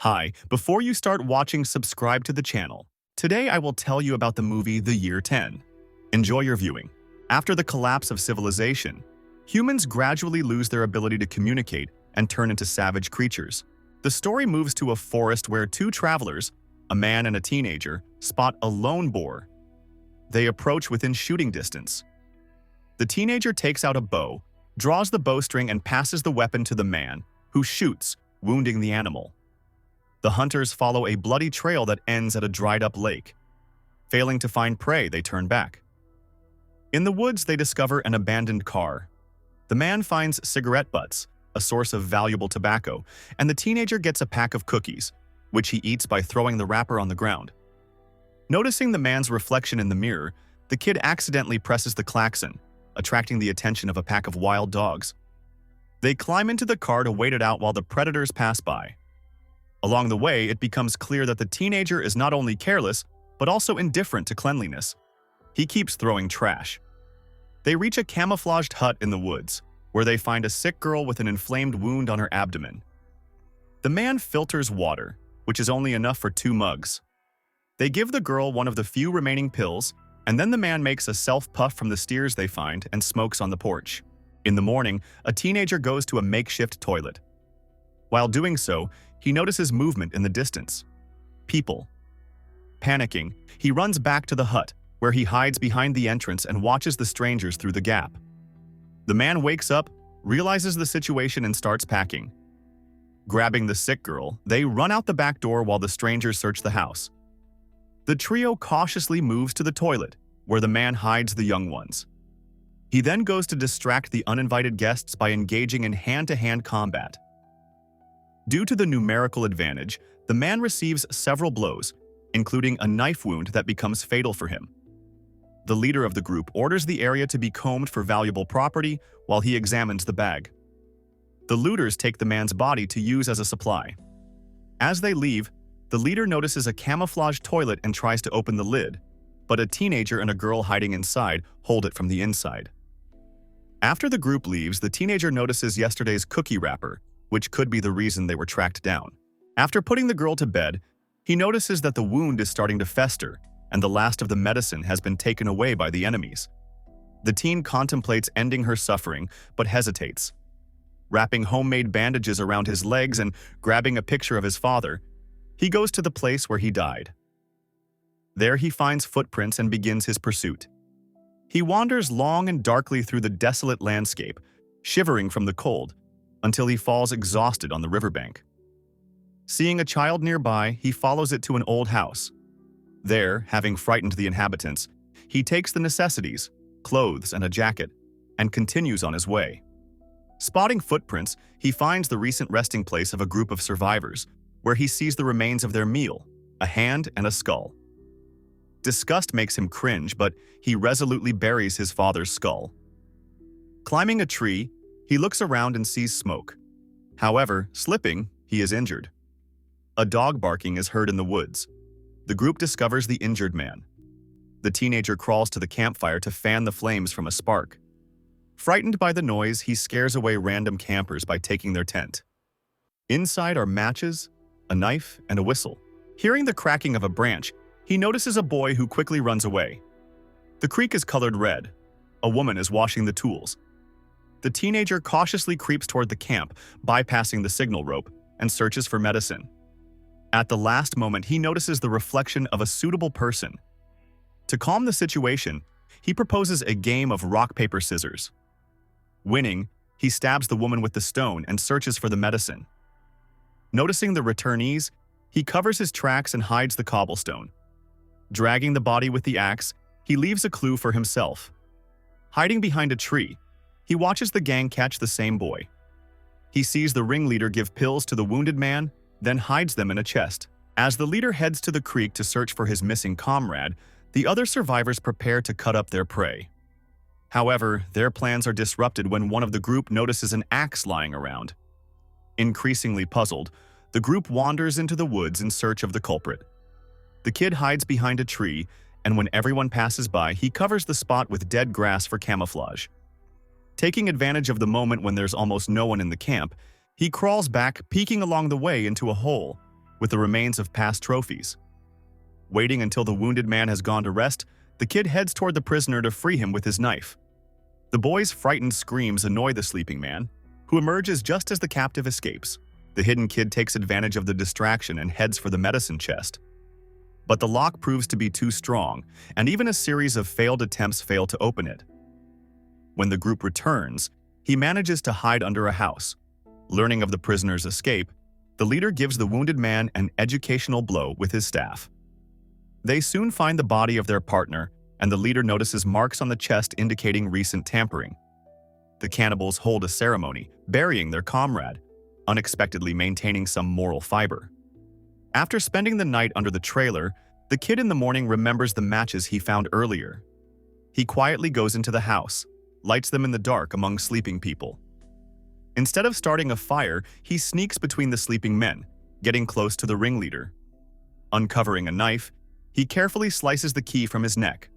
Hi, before you start watching, subscribe to the channel. Today I will tell you about the movie The Year 10. Enjoy your viewing. After the collapse of civilization, humans gradually lose their ability to communicate and turn into savage creatures. The story moves to a forest where two travelers, a man and a teenager, spot a lone boar. They approach within shooting distance. The teenager takes out a bow, draws the bowstring and passes the weapon to the man, who shoots, wounding the animal. The hunters follow a bloody trail that ends at a dried-up lake. Failing to find prey, they turn back. In the woods, they discover an abandoned car. The man finds cigarette butts, a source of valuable tobacco, and the teenager gets a pack of cookies, which he eats by throwing the wrapper on the ground. Noticing the man's reflection in the mirror, the kid accidentally presses the klaxon, attracting the attention of a pack of wild dogs. They climb into the car to wait it out while the predators pass by. Along the way, it becomes clear that the teenager is not only careless, but also indifferent to cleanliness. He keeps throwing trash. They reach a camouflaged hut in the woods, where they find a sick girl with an inflamed wound on her abdomen. The man filters water, which is only enough for 2 mugs. They give the girl one of the few remaining pills, and then the man makes a self-puff from the steers they find and smokes on the porch. In the morning, a teenager goes to a makeshift toilet. While doing so, he notices movement in the distance. People. Panicking, he runs back to the hut, where he hides behind the entrance and watches the strangers through the gap. The man wakes up, realizes the situation and starts packing. Grabbing the sick girl, they run out the back door while the strangers search the house. The trio cautiously moves to the toilet, where the man hides the young ones. He then goes to distract the uninvited guests by engaging in hand-to-hand combat. Due to the numerical advantage, the man receives several blows, including a knife wound that becomes fatal for him. The leader of the group orders the area to be combed for valuable property while he examines the bag. The looters take the man's body to use as a supply. As they leave, the leader notices a camouflaged toilet and tries to open the lid, but a teenager and a girl hiding inside hold it from the inside. After the group leaves, the teenager notices yesterday's cookie wrapper, which could be the reason they were tracked down. After putting the girl to bed, he notices that the wound is starting to fester, and the last of the medicine has been taken away by the enemies. The teen contemplates ending her suffering, but hesitates. Wrapping homemade bandages around his legs and grabbing a picture of his father, he goes to the place where he died. There he finds footprints and begins his pursuit. He wanders long and darkly through the desolate landscape, shivering from the cold, until he falls exhausted on the riverbank. Seeing a child nearby, he follows it to an old house. There, having frightened the inhabitants, he takes the necessities, clothes and a jacket, and continues on his way. Spotting footprints, he finds the recent resting place of a group of survivors, where he sees the remains of their meal, a hand and a skull. Disgust makes him cringe, but he resolutely buries his father's skull. Climbing a tree, he looks around and sees smoke. However, slipping, he is injured. A dog barking is heard in the woods. The group discovers the injured man. The teenager crawls to the campfire to fan the flames from a spark. Frightened by the noise, he scares away random campers by taking their tent. Inside are matches, a knife, and a whistle. Hearing the cracking of a branch, he notices a boy who quickly runs away. The creek is colored red. A woman is washing the tools. The teenager cautiously creeps toward the camp, bypassing the signal rope, and searches for medicine. At the last moment, he notices the reflection of a suitable person. To calm the situation, he proposes a game of rock, paper, scissors. Winning, he stabs the woman with the stone and searches for the medicine. Noticing the returnees, he covers his tracks and hides the cobblestone. Dragging the body with the axe, he leaves a clue for himself. Hiding behind a tree, he watches the gang catch the same boy. He sees the ringleader give pills to the wounded man, then hides them in a chest. As the leader heads to the creek to search for his missing comrade, the other survivors prepare to cut up their prey. However, their plans are disrupted when one of the group notices an axe lying around. Increasingly puzzled, the group wanders into the woods in search of the culprit. The kid hides behind a tree, and when everyone passes by, he covers the spot with dead grass for camouflage. Taking advantage of the moment when there's almost no one in the camp, he crawls back, peeking along the way into a hole, with the remains of past trophies. Waiting until the wounded man has gone to rest, the kid heads toward the prisoner to free him with his knife. The boy's frightened screams annoy the sleeping man, who emerges just as the captive escapes. The hidden kid takes advantage of the distraction and heads for the medicine chest. But the lock proves to be too strong, and even a series of failed attempts fail to open it. When the group returns, he manages to hide under a house. Learning of the prisoner's escape, the leader gives the wounded man an educational blow with his staff. They soon find the body of their partner, and the leader notices marks on the chest indicating recent tampering. The cannibals hold a ceremony, burying their comrade, unexpectedly maintaining some moral fiber. After spending the night under the trailer, the kid in the morning remembers the matches he found earlier. He quietly goes into the house, lights them in the dark among sleeping people. Instead of starting a fire, he sneaks between the sleeping men, getting close to the ringleader. Uncovering a knife, he carefully slices the key from his neck.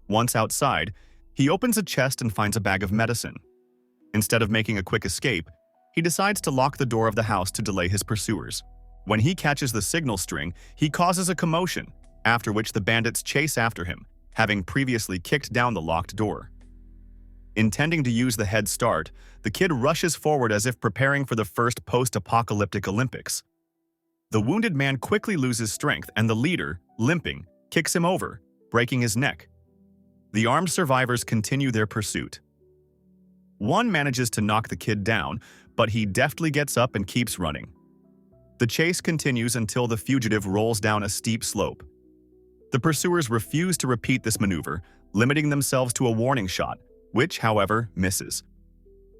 Once outside, he opens a chest and finds a bag of medicine. Instead of making a quick escape, he decides to lock the door of the house to delay his pursuers. When he catches the signal string, he causes a commotion, after which the bandits chase after him, having previously kicked down the locked door. Intending to use the head start, the kid rushes forward as if preparing for the first post-apocalyptic Olympics. The wounded man quickly loses strength, and the leader, limping, kicks him over, breaking his neck. The armed survivors continue their pursuit. One manages to knock the kid down, but he deftly gets up and keeps running. The chase continues until the fugitive rolls down a steep slope. The pursuers refuse to repeat this maneuver, limiting themselves to a warning shot, which, however, misses.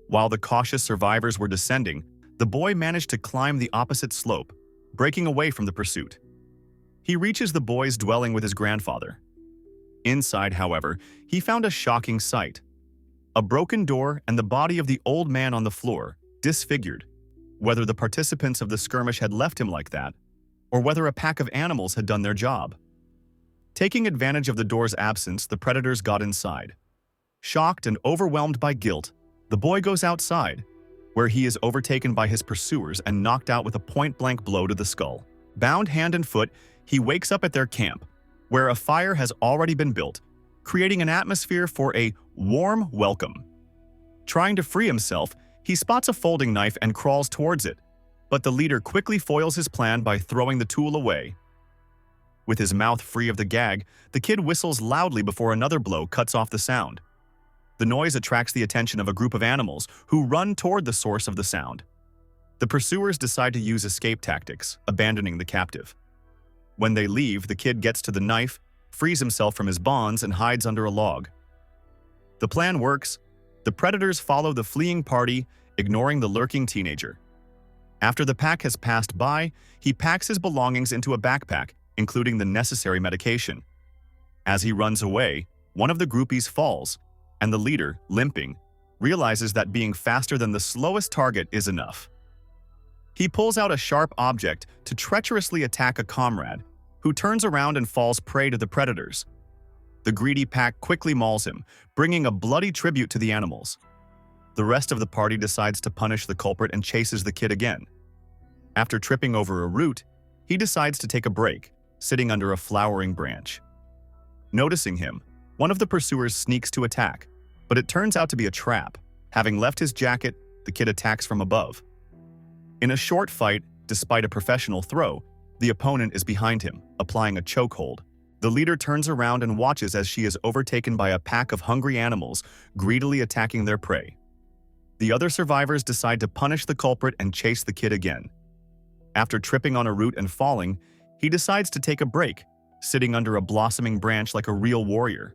While the cautious survivors were descending, the boy managed to climb the opposite slope, breaking away from the pursuit. He reaches the boy's dwelling with his grandfather. Inside, however, he found a shocking sight. A broken door and the body of the old man on the floor, disfigured. Whether the participants of the skirmish had left him like that, or whether a pack of animals had done their job. Taking advantage of the door's absence, the predators got inside. Shocked and overwhelmed by guilt, the boy goes outside, where he is overtaken by his pursuers and knocked out with a point-blank blow to the skull. Bound hand and foot, he wakes up at their camp, where a fire has already been built, creating an atmosphere for a warm welcome. Trying to free himself, he spots a folding knife and crawls towards it, but the leader quickly foils his plan by throwing the tool away. With his mouth free of the gag, the kid whistles loudly before another blow cuts off the sound. The noise attracts the attention of a group of animals who run toward the source of the sound. The pursuers decide to use escape tactics, abandoning the captive. When they leave, the kid gets to the knife, frees himself from his bonds, and hides under a log. The plan works. The predators follow the fleeing party, ignoring the lurking teenager. After the pack has passed by, he packs his belongings into a backpack, including the necessary medication. As he runs away, one of the groupies falls, and the leader, limping, realizes that being faster than the slowest target is enough. He pulls out a sharp object to treacherously attack a comrade, who turns around and falls prey to the predators. The greedy pack quickly mauls him, bringing a bloody tribute to the animals. The rest of the party decides to punish the culprit and chases the kid again. After tripping over a root, he decides to take a break, sitting under a flowering branch. Noticing him, one of the pursuers sneaks to attack, but it turns out to be a trap. Having left his jacket, the kid attacks from above. In a short fight, despite a professional throw, the opponent is behind him, applying a chokehold. The leader turns around and watches as she is overtaken by a pack of hungry animals, greedily attacking their prey. The other survivors decide to punish the culprit and chase the kid again. After tripping on a root and falling, he decides to take a break, sitting under a blossoming branch like a real warrior.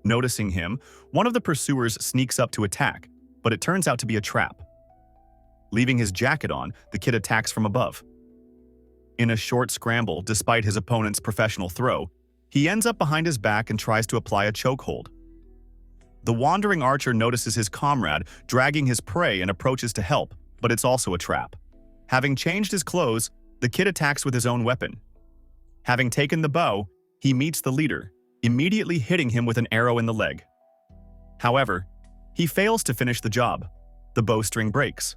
Noticing him, one of the pursuers sneaks up to attack, but it turns out to be a trap. Leaving his jacket on, the kid attacks from above. In a short scramble, despite his opponent's professional throw, he ends up behind his back and tries to apply a chokehold. The wandering archer notices his comrade dragging his prey and approaches to help, but it's also a trap. Having changed his clothes, the kid attacks with his own weapon. Having taken the bow, he meets the leader, immediately hitting him with an arrow in the leg. However, he fails to finish the job. The bowstring breaks.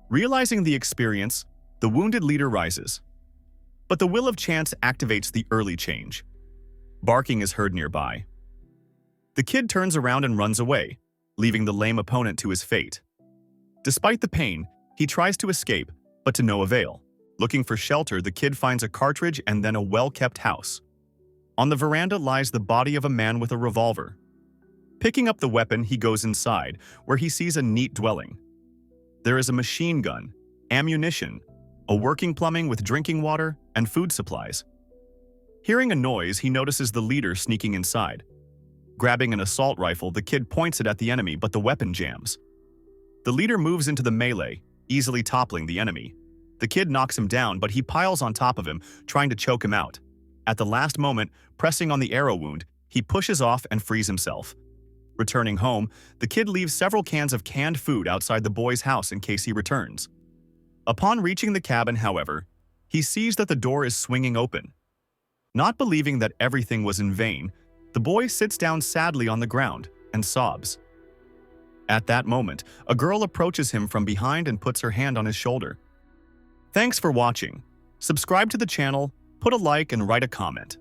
Realizing the experience, The wounded leader rises. But the will of chance activates the early change. Barking is heard nearby. The kid turns around and runs away, leaving the lame opponent to his fate. Despite the pain, he tries to escape, but to no avail. Looking for shelter, the kid finds a cartridge and then a well-kept house. On the veranda lies the body of a man with a revolver. Picking up the weapon, he goes inside, where he sees a neat dwelling. There is a machine gun, ammunition, a working plumbing with drinking water, and food supplies. Hearing a noise, he notices the leader sneaking inside. Grabbing an assault rifle, the kid points it at the enemy, but the weapon jams. The leader moves into the melee, easily toppling the enemy. The kid knocks him down, but he piles on top of him, trying to choke him out. At the last moment, pressing on the arrow wound, he pushes off and frees himself. Returning home, the kid leaves several cans of canned food outside the boy's house in case he returns. Upon reaching the cabin, however, he sees that the door is swinging open. Not believing that everything was in vain, the boy sits down sadly on the ground and sobs. At that moment, a girl approaches him from behind and puts her hand on his shoulder. Thanks for watching. Subscribe to the channel, put a like, and write a comment.